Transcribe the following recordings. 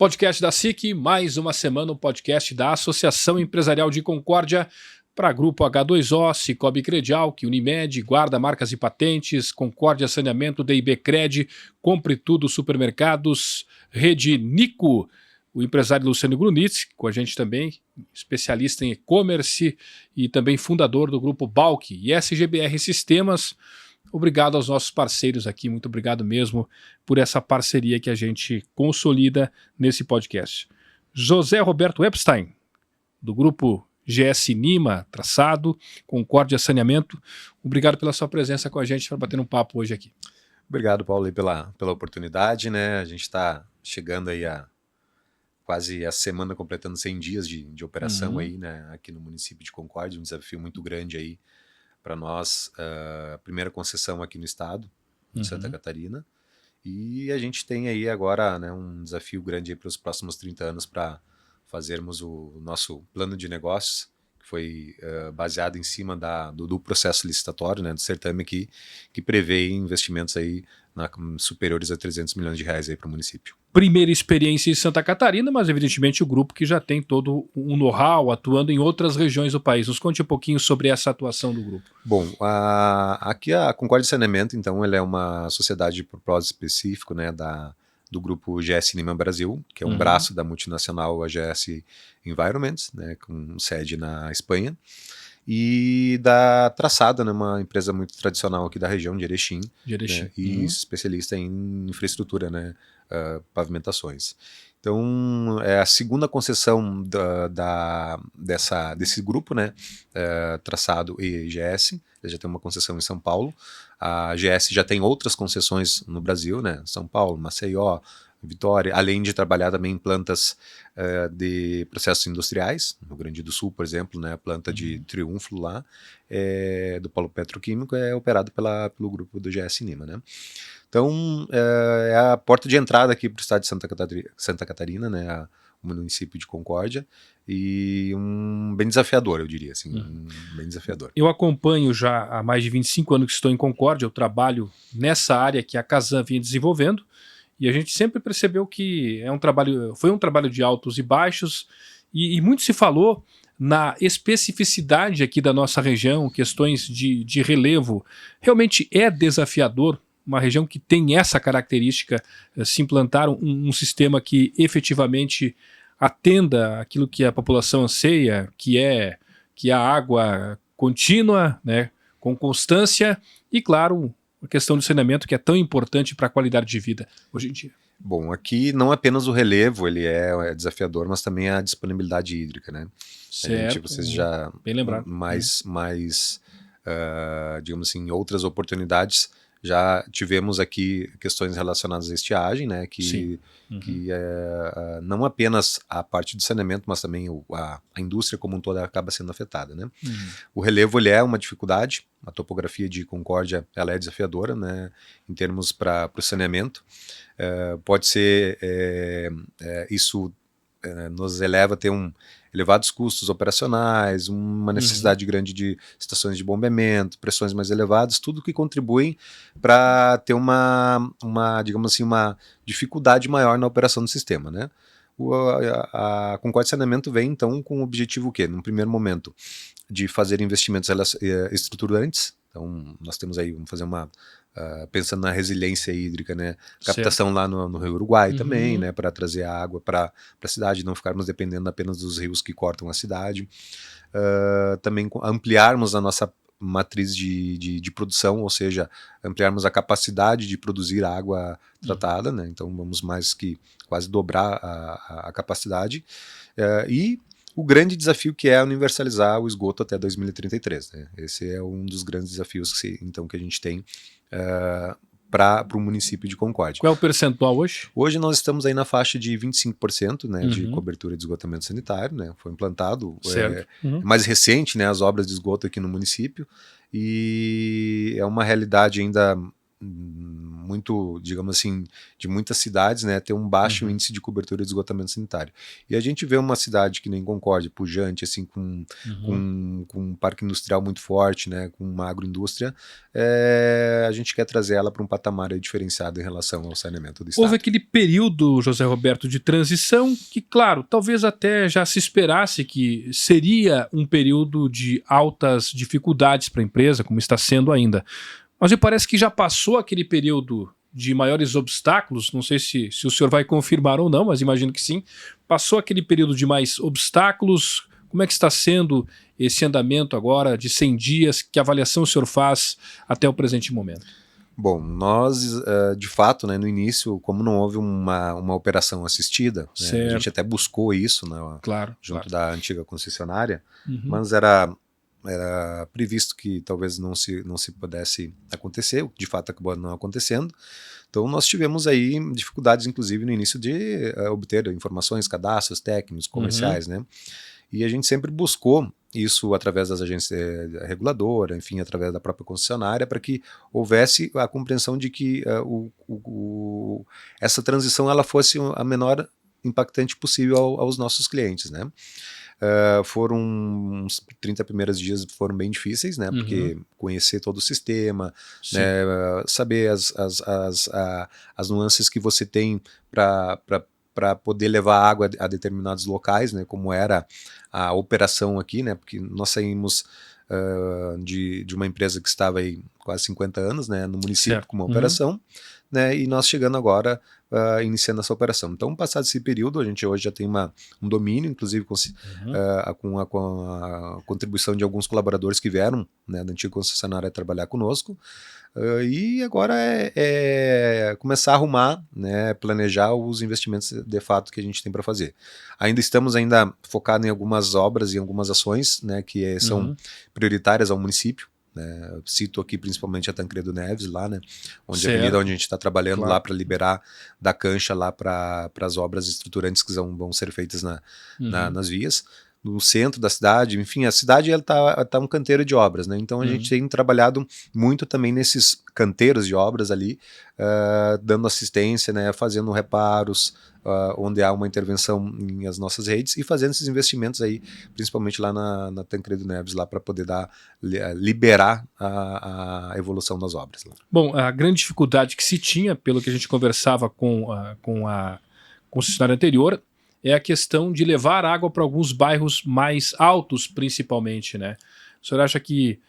Podcast da SIC, mais uma semana o podcast da Associação Empresarial de Concórdia para Grupo H2O, Cicobi Credial, Unimed, Guarda Marcas e Patentes, Concórdia Saneamento, DIB Cred, Compre Tudo Supermercados, Rede Nico, o empresário Luciano Grunitz, com a gente também, especialista em e-commerce e também fundador do Grupo Balk e SGBR Sistemas. Obrigado aos nossos parceiros aqui, muito obrigado mesmo por essa parceria que a gente consolida nesse podcast. José Roberto Epstein, do Grupo GS Nima, Traçado, Concórdia Saneamento, obrigado pela sua presença com a gente para bater um papo hoje aqui. Obrigado, Paulo, pela oportunidade, né? A gente está chegando aí a quase a semana completando 100 dias de operação aí, né? Aqui no município de Concórdia, um desafio muito grande aí para nós, a primeira concessão aqui no estado de Santa Catarina, e a gente tem aí agora, né, um desafio grande para os próximos 30 anos para fazermos o nosso plano de negócios, que foi baseado em cima do processo licitatório, né, do certame aqui, que prevê investimentos aí superiores a 300 milhões de reais aí para o município. Primeira experiência em Santa Catarina, mas evidentemente o grupo que já tem todo um know-how atuando em outras regiões do país. Nos conte um pouquinho sobre essa atuação do grupo. Bom, aqui a Concórdia Saneamento, então, ela é uma sociedade de propósito específico, né, do grupo GS Nima Brasil, que é um braço da multinacional AGS Environment, né, com sede na Espanha, e da Traçado, né, uma empresa muito tradicional aqui da região de Erechim, né, e especialista em infraestrutura, né, pavimentações. Então, é a segunda concessão desse grupo, né, Traçado e GS. Já tem uma concessão em São Paulo. A GS já tem outras concessões no Brasil, né, São Paulo, Maceió, Vitória, além de trabalhar também em plantas de processos industriais, no Rio Grande do Sul, por exemplo, né, a planta de Triunfo lá, do polo petroquímico, é operado pelo grupo do GS Nima, né. Então, é a porta de entrada aqui para o estado de Santa Catarina, né, o município de Concórdia, e bem desafiador, eu diria, assim, bem desafiador. Eu acompanho já há mais de 25 anos que estou em Concórdia, eu trabalho nessa área que a Casan vinha desenvolvendo, e a gente sempre percebeu que foi um trabalho de altos e baixos, e muito se falou na especificidade aqui da nossa região, questões de relevo. Realmente é desafiador uma região que tem essa característica, se implantar um sistema que efetivamente atenda aquilo que a população anseia, que é a água contínua, né, com constância, e claro, a questão do saneamento, que é tão importante para a qualidade de vida hoje em dia. Bom, aqui não apenas o relevo ele é desafiador, mas também a disponibilidade hídrica, né? Certo, vocês já bem lembrado. Digamos assim, outras oportunidades, já tivemos aqui questões relacionadas à estiagem, né, que não apenas a parte do saneamento, mas também a indústria como um todo acaba sendo afetada, né. O relevo ele é uma dificuldade, a topografia de Concórdia ela é desafiadora, né, em termos para o saneamento. Pode ser, isso nos eleva a ter elevados custos operacionais, uma necessidade grande de estações de bombeamento, pressões mais elevadas, tudo que contribui para ter digamos assim, uma dificuldade maior na operação do sistema, né? A Concórdia Saneamento vem, então, com o objetivo o quê? Num primeiro momento, de fazer investimentos estruturantes. Então, nós temos aí, vamos fazer pensando na resiliência hídrica, né? Captação certo. Lá no Rio Uruguai também, né? Para trazer a água para a cidade, não ficarmos dependendo apenas dos rios que cortam a cidade. Também ampliarmos a nossa matriz de produção, ou seja, ampliarmos a capacidade de produzir água tratada, né? Então vamos mais que quase dobrar a capacidade. E o grande desafio que é universalizar o esgoto até 2033. Né? Esse é um dos grandes desafios que a gente tem para o município de Concórdia. Qual é o percentual hoje? Hoje nós estamos aí na faixa de 25%, né, de cobertura de esgotamento sanitário. Né? Foi implantado, mais recente, né, as obras de esgoto aqui no município, e é uma realidade ainda muito, digamos assim, de muitas cidades, né, ter um baixo índice de cobertura de esgotamento sanitário. E a gente vê uma cidade que nem Concórdia, pujante, assim, com um parque industrial muito forte, né, com uma agroindústria, a gente quer trazer ela para um patamar diferenciado em relação ao saneamento do estado. Houve aquele período, José Roberto, de transição que, claro, talvez até já se esperasse que seria um período de altas dificuldades para a empresa, como está sendo ainda. Mas me parece que já passou aquele período de maiores obstáculos, não sei se o senhor vai confirmar ou não, mas imagino que sim. Passou aquele período de mais obstáculos. Como é que está sendo esse andamento agora de 100 dias? Que avaliação o senhor faz até o presente momento? Bom, nós, de fato, né, no início, como não houve uma operação assistida, né, a gente até buscou isso, né, junto da antiga concessionária, mas era previsto que talvez não se pudesse acontecer, o que de fato acabou não acontecendo. Então nós tivemos aí dificuldades, inclusive, no início de obter informações, cadastros técnicos, comerciais, né? E a gente sempre buscou isso através das agências reguladoras, enfim, através da própria concessionária, para que houvesse a compreensão de que essa transição ela fosse a menor impactante possível aos nossos clientes, né? Foram uns 30 primeiros dias foram bem difíceis, né? Porque conhecer todo o sistema, né? Saber as nuances que você tem para poder levar água a determinados locais, né? Como era a operação aqui, né? Porque nós saímos de uma empresa que estava aí quase 50 anos, né? No município com uma operação, né? E nós chegando agora iniciando essa operação. Então, passado esse período, a gente hoje já tem um domínio, inclusive com a contribuição de alguns colaboradores que vieram, né, da antiga concessionária trabalhar conosco, e agora é começar a arrumar, né, planejar os investimentos de fato que a gente tem para fazer. Estamos focados em algumas obras e algumas ações, né, que são prioritárias ao município. Eu cito aqui principalmente a Tancredo Neves lá, né, onde a avenida onde a gente está trabalhando lá para liberar da cancha lá para as obras estruturantes que vão ser feitas nas vias. No centro da cidade, enfim, a cidade tá um canteiro de obras, né? Então a gente tem trabalhado muito também nesses canteiros de obras ali, dando assistência, né? Fazendo reparos, onde há uma intervenção nas nossas redes e fazendo esses investimentos aí, principalmente lá na Tancredo Neves, lá para poder liberar a evolução das obras. Lá. Bom, a grande dificuldade que se tinha, pelo que a gente conversava com a concessionária anterior, é a questão de levar água para alguns bairros mais altos, principalmente, né? O senhor acha que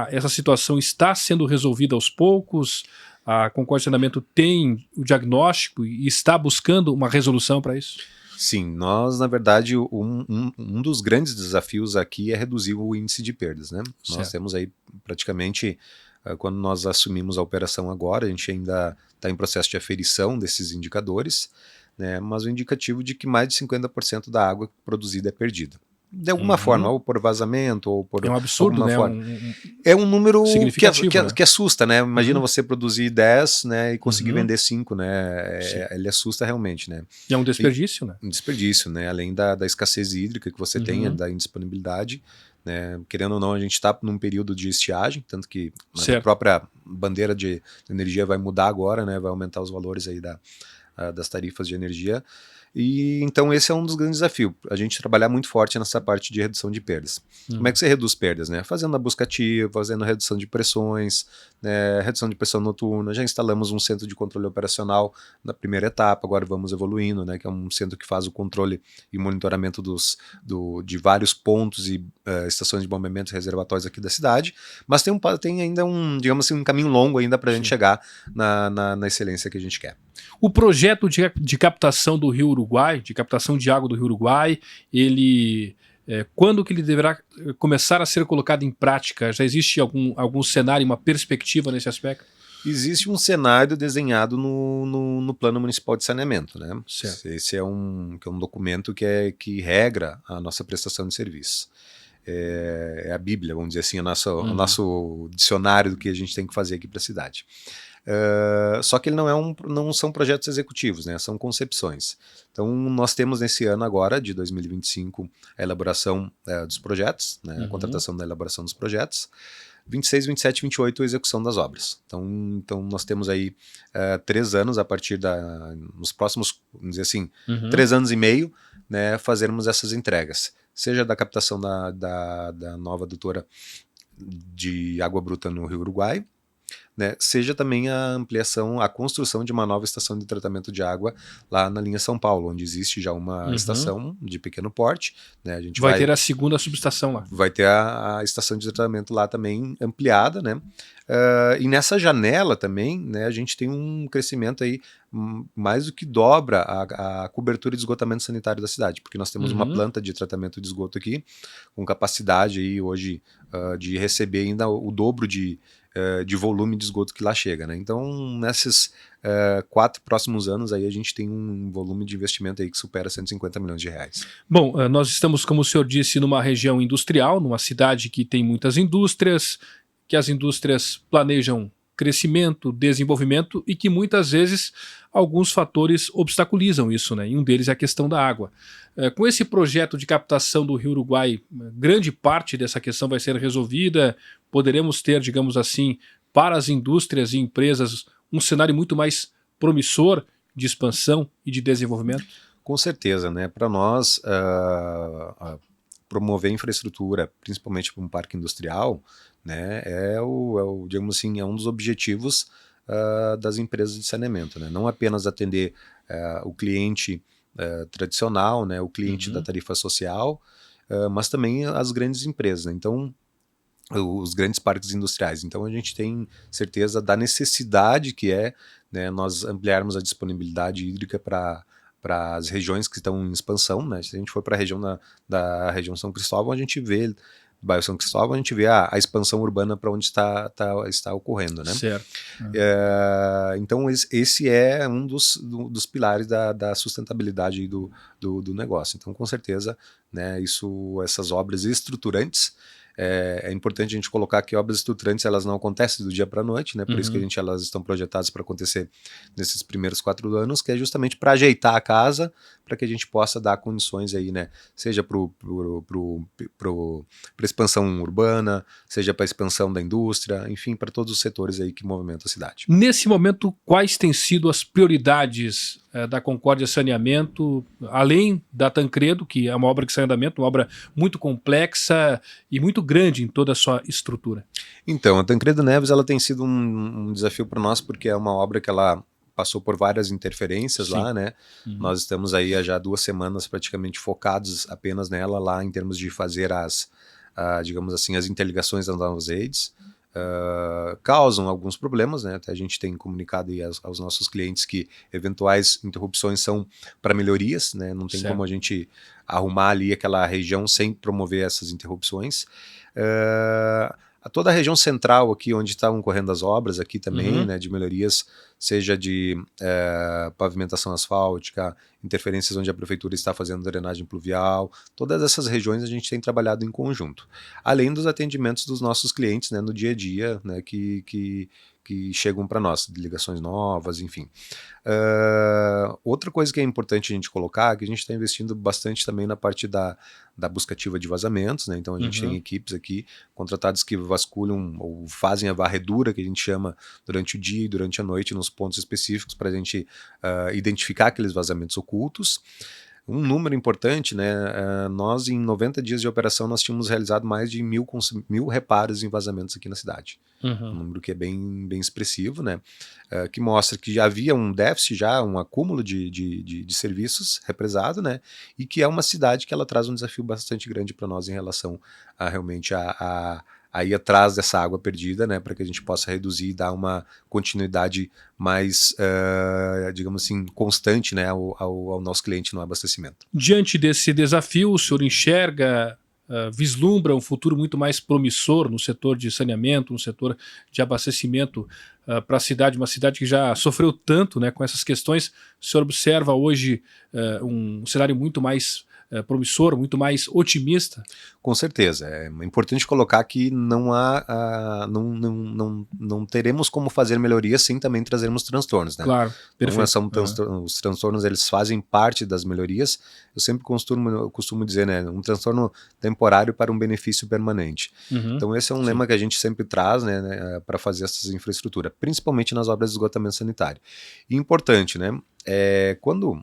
essa situação está sendo resolvida aos poucos? A Concórdia Saneamento tem o diagnóstico e está buscando uma resolução para isso? Sim, nós, na verdade, um dos grandes desafios aqui é reduzir o índice de perdas, né? Certo. Nós temos aí praticamente, quando nós assumimos a operação agora, a gente ainda está em processo de aferição desses indicadores, né, mas o indicativo de que mais de 50% da água produzida é perdida. De alguma forma, ou por vazamento, ou por... É um absurdo, né? É um número significativo, que assusta, né? Imagina você produzir 10, né, e conseguir vender 5, né? Ele assusta realmente, né? E é um desperdício, né? Um desperdício, né? Além da escassez hídrica que você tem, da indisponibilidade, né? Querendo ou não, a gente está num período de estiagem, tanto que a própria bandeira de energia vai mudar agora, né? Vai aumentar os valores aí das tarifas de energia, e então esse é um dos grandes desafios, a gente trabalhar muito forte nessa parte de redução de perdas. Como é que você reduz perdas, né? Fazendo a busca ativa, fazendo a redução de pressões, né? Redução de pressão noturna, já instalamos um centro de controle operacional na primeira etapa, agora vamos evoluindo, né? Que é um centro que faz o controle e monitoramento de vários pontos e estações de bombeamento e reservatórios aqui da cidade, mas tem ainda digamos assim, um caminho longo ainda para a gente chegar na excelência que a gente quer. O projeto de captação do Rio Uruguai, de captação de água do Rio Uruguai, quando que ele deverá começar a ser colocado em prática? Já existe algum cenário, uma perspectiva nesse aspecto? Existe um cenário desenhado no Plano Municipal de Saneamento, né? Certo. Esse é um documento que regra a nossa prestação de serviço. É a Bíblia, vamos dizer assim, o nosso dicionário do que a gente tem que fazer aqui para a cidade. Só que ele não são projetos executivos, né? São concepções. Então nós temos nesse ano agora, de 2025, a elaboração dos projetos, né? A contratação da elaboração dos projetos. 26, 27, 28 a execução das obras. Então nós temos aí 3 anos a partir nos próximos, vamos dizer assim, 3 anos e meio, né, fazermos essas entregas. Seja da captação da nova adutora de água bruta no Rio Uruguai, né, seja também a ampliação, a construção de uma nova estação de tratamento de água lá na linha São Paulo, onde existe já uma estação de pequeno porte. Né, a gente vai ter a segunda subestação lá. Vai ter a estação de tratamento lá também ampliada, né? E nessa janela também, né, a gente tem um crescimento aí mais do que dobra a cobertura de esgotamento sanitário da cidade, porque nós temos uma planta de tratamento de esgoto aqui, com capacidade aí hoje de receber ainda o dobro de volume de esgoto que lá chega, né? Então, nesses 4 próximos anos aí a gente tem um volume de investimento aí que supera 150 milhões de reais. Bom, nós estamos, como o senhor disse, numa região industrial, numa cidade que tem muitas indústrias, que as indústrias planejam crescimento, desenvolvimento e que muitas vezes alguns fatores obstaculizam isso, né? E um deles é a questão da água. Com esse projeto de captação do Rio Uruguai, grande parte dessa questão vai ser resolvida, poderemos ter, digamos assim, para as indústrias e empresas, um cenário muito mais promissor de expansão e de desenvolvimento? Com certeza, né? Para nós, promover infraestrutura, principalmente para um parque industrial, né, digamos assim, é um dos objetivos das empresas de saneamento, né? Não apenas atender o cliente tradicional, né, o cliente da tarifa social, mas também as grandes empresas, né? Então, os grandes parques industriais. Então a gente tem certeza da necessidade que é, né, nós ampliarmos a disponibilidade hídrica para as regiões que estão em expansão, né? Se a gente for para a região da região São Cristóvão, a gente vê bairro São Cristóvão, a gente vê a expansão urbana para onde está ocorrendo, né? Certo. Então esse é um dos pilares da sustentabilidade do negócio. Então, com certeza, né, essas obras estruturantes, é importante a gente colocar que obras estruturantes elas não acontecem do dia para a noite, né? Por isso que elas estão projetadas para acontecer nesses primeiros 4 anos, que é justamente para ajeitar a casa, para que a gente possa dar condições aí, né? Seja para expansão urbana, seja para expansão da indústria, enfim, para todos os setores aí que movimentam a cidade. Nesse momento, quais têm sido as prioridades da Concórdia Saneamento, além da Tancredo, que é uma obra de saneamento, uma obra muito complexa e muito grande em toda a sua estrutura? Então, a Tancredo Neves ela tem sido um desafio para nós, porque é uma obra que ela passou por várias interferências lá, né? Nós estamos aí há já 2 semanas praticamente focados apenas nela lá em termos de fazer digamos assim, as interligações das novas redes. Causam alguns problemas, né? Até a gente tem comunicado aí aos nossos clientes que eventuais interrupções são para melhorias, né? Não tem como a gente arrumar ali aquela região sem promover essas interrupções. Toda a região central aqui, onde estavam ocorrendo as obras aqui também, né, de melhorias, seja de pavimentação asfáltica, interferências onde a prefeitura está fazendo drenagem pluvial, todas essas regiões a gente tem trabalhado em conjunto. Além dos atendimentos dos nossos clientes, né, no dia a dia, né, que chegam para nós, de ligações novas, enfim. Outra coisa que é importante a gente colocar é que a gente está investindo bastante também na parte da busca ativa de vazamentos, né? Então a gente tem equipes aqui contratadas que vasculham ou fazem a varredura, que a gente chama, durante o dia e durante a noite nos pontos específicos para a gente identificar aqueles vazamentos ocultos. Um número importante, né? Nós em 90 dias de operação nós tínhamos realizado mais de 1.000 reparos em vazamentos aqui na cidade. Um número que é bem expressivo, né? Que mostra que já havia um déficit, já um acúmulo de serviços represado, né? E que é uma cidade que ela traz um desafio bastante grande para nós em relação a realmente a ir atrás dessa água perdida, né, para que a gente possa reduzir e dar uma continuidade mais, digamos assim, constante, né, ao nosso cliente no abastecimento. Diante desse desafio, o senhor enxerga, vislumbra um futuro muito mais promissor no setor de saneamento, no setor de abastecimento para a cidade, uma cidade que já sofreu tanto, né, com essas questões. O senhor observa hoje um cenário muito mais promissor, muito mais otimista? Com certeza. É importante colocar que não teremos como fazer melhorias sem também trazermos transtornos, né? Claro, perfeito. Então, os transtornos, eles fazem parte das melhorias. Eu sempre costumo dizer, né, um transtorno temporário para um benefício permanente. Então esse é um lema que a gente sempre traz, né, para fazer essas infraestruturas, principalmente nas obras de esgotamento sanitário. E importante, né, quando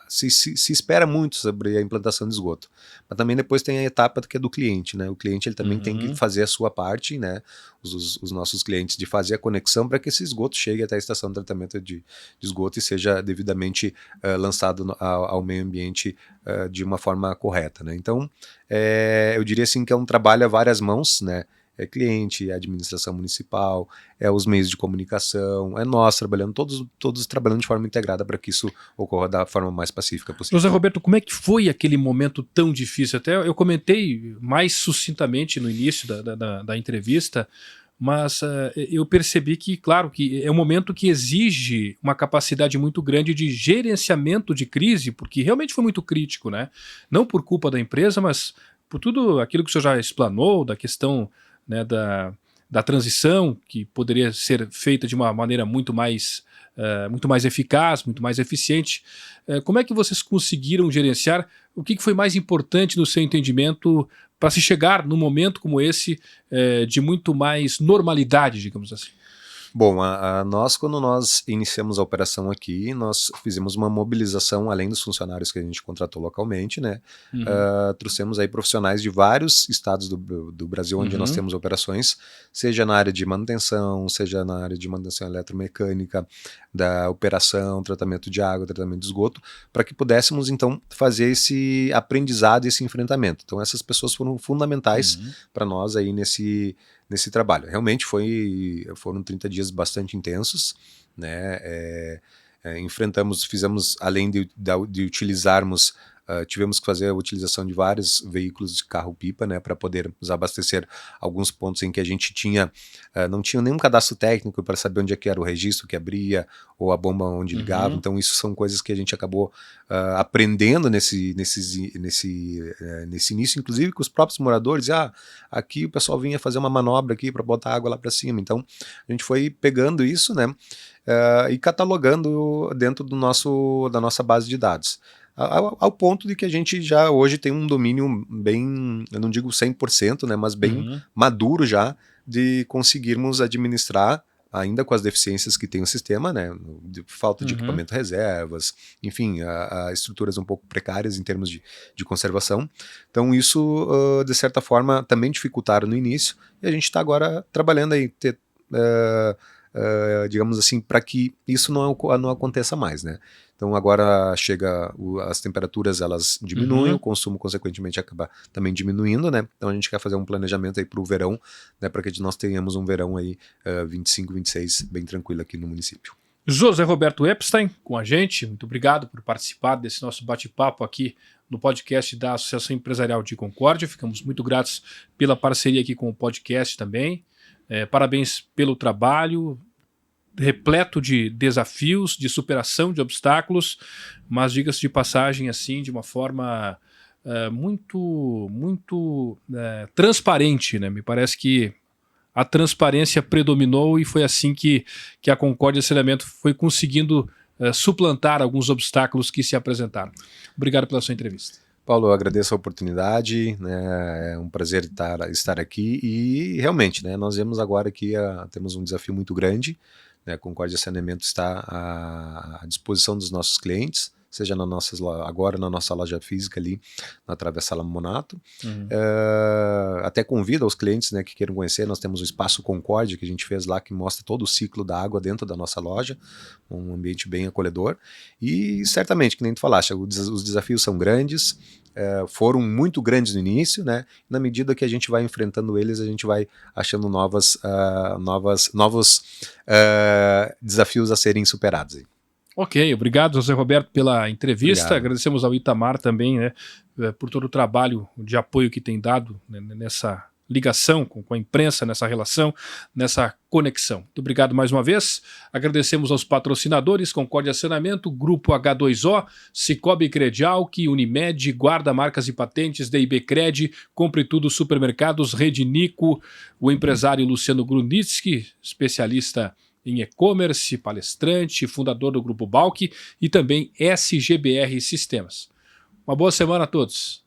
se espera muito sobre a implantação de esgoto, mas também depois tem a etapa que é do cliente, né? O cliente ele também tem que fazer a sua parte, né? Os nossos clientes, de fazer a conexão para que esse esgoto chegue até a estação de tratamento de esgoto e seja devidamente lançado ao meio ambiente de uma forma correta, né? Então, eu diria assim que é um trabalho a várias mãos, né? É cliente, é administração municipal, é os meios de comunicação, é nós trabalhando, todos trabalhando de forma integrada para que isso ocorra da forma mais pacífica possível. José Roberto, como é que foi aquele momento tão difícil? Até eu comentei mais sucintamente no início da entrevista, mas eu percebi que, claro, que é um momento que exige uma capacidade muito grande de gerenciamento de crise, porque realmente foi muito crítico, né? Não por culpa da empresa, mas por tudo aquilo que o senhor já explanou, da questão, né, da transição, que poderia ser feita de uma maneira muito mais eficaz, muito mais eficiente. Como é que vocês conseguiram gerenciar? O que foi mais importante no seu entendimento para se chegar num momento como esse de muito mais normalidade, digamos assim? Bom, nós, quando nós iniciamos a operação aqui, nós fizemos uma mobilização, além dos funcionários que a gente contratou localmente, né? Trouxemos aí profissionais de vários estados do Brasil onde nós temos operações, seja na área de manutenção, seja na área de manutenção eletromecânica, da operação, tratamento de água, tratamento de esgoto, para que pudéssemos, então, fazer esse aprendizado, esse enfrentamento. Então, essas pessoas foram fundamentais para nós aí nesse trabalho. Realmente foram 30 dias bastante intensos, né? Fizemos, além de utilizarmos, tivemos que fazer a utilização de vários veículos de carro-pipa, né, para podermos abastecer alguns pontos em que a gente não tinha nenhum cadastro técnico para saber onde é que era o registro que abria ou a bomba onde ligava. Então isso são coisas que a gente acabou aprendendo nesse início, inclusive com os próprios moradores. Aqui o pessoal vinha fazer uma manobra aqui para botar água lá para cima. Então a gente foi pegando isso, né, e catalogando dentro da nossa base de dados. Ao ponto de que a gente já hoje tem um domínio bem, eu não digo 100%, né, mas bem maduro já, de conseguirmos administrar, ainda com as deficiências que tem o sistema, né, de falta de equipamento reservas, enfim, estruturas um pouco precárias em termos de conservação. Então isso, de certa forma, também dificultaram no início, e a gente está agora trabalhando aí, digamos assim, para que isso não aconteça mais, né? Então agora as temperaturas elas diminuem, o consumo consequentemente acaba também diminuindo, né? Então a gente quer fazer um planejamento aí para o verão, né? Para que nós tenhamos um verão aí 25, 26 bem tranquilo aqui no município. José Roberto Epstein com a gente, muito obrigado por participar desse nosso bate-papo aqui no podcast da Associação Empresarial de Concórdia. Ficamos muito gratos pela parceria aqui com o podcast também. Parabéns pelo trabalho, repleto de desafios, de superação de obstáculos, mas diga-se de passagem assim, de uma forma muito transparente, né? Me parece que a transparência predominou e foi assim que a Concórdia Saneamento foi conseguindo suplantar alguns obstáculos que se apresentaram. Obrigado pela sua entrevista. Paulo, eu agradeço a oportunidade, né? É um prazer estar aqui e realmente, né, nós vemos agora que temos um desafio muito grande, né? A Concórdia Saneamento está à disposição dos nossos clientes, seja agora na nossa loja física ali, na Travessa Lamonato. Até convido aos clientes, né, que queiram conhecer, nós temos o Espaço Concórdia que a gente fez lá, que mostra todo o ciclo da água dentro da nossa loja, um ambiente bem acolhedor, e certamente, que nem tu falaste, os desafios são grandes, foram muito grandes no início, né? Na medida que a gente vai enfrentando eles, a gente vai achando novos desafios a serem superados. Ok, obrigado, José Roberto, pela entrevista. Obrigado. Agradecemos ao Itamar também, né, por todo o trabalho de apoio que tem dado, né, nessa ligação com a imprensa, nessa relação, nessa conexão. Muito obrigado mais uma vez. Agradecemos aos patrocinadores, Concórdia Saneamento, Grupo H2O, Cicobi Credial, Unimed, Guarda Marcas e Patentes, DIB Cred, Compre Tudo Supermercados, Rede Nico, o empresário Luciano Grunitsky, especialista em e-commerce, palestrante, fundador do Grupo Balk e também SGBR Sistemas. Uma boa semana a todos.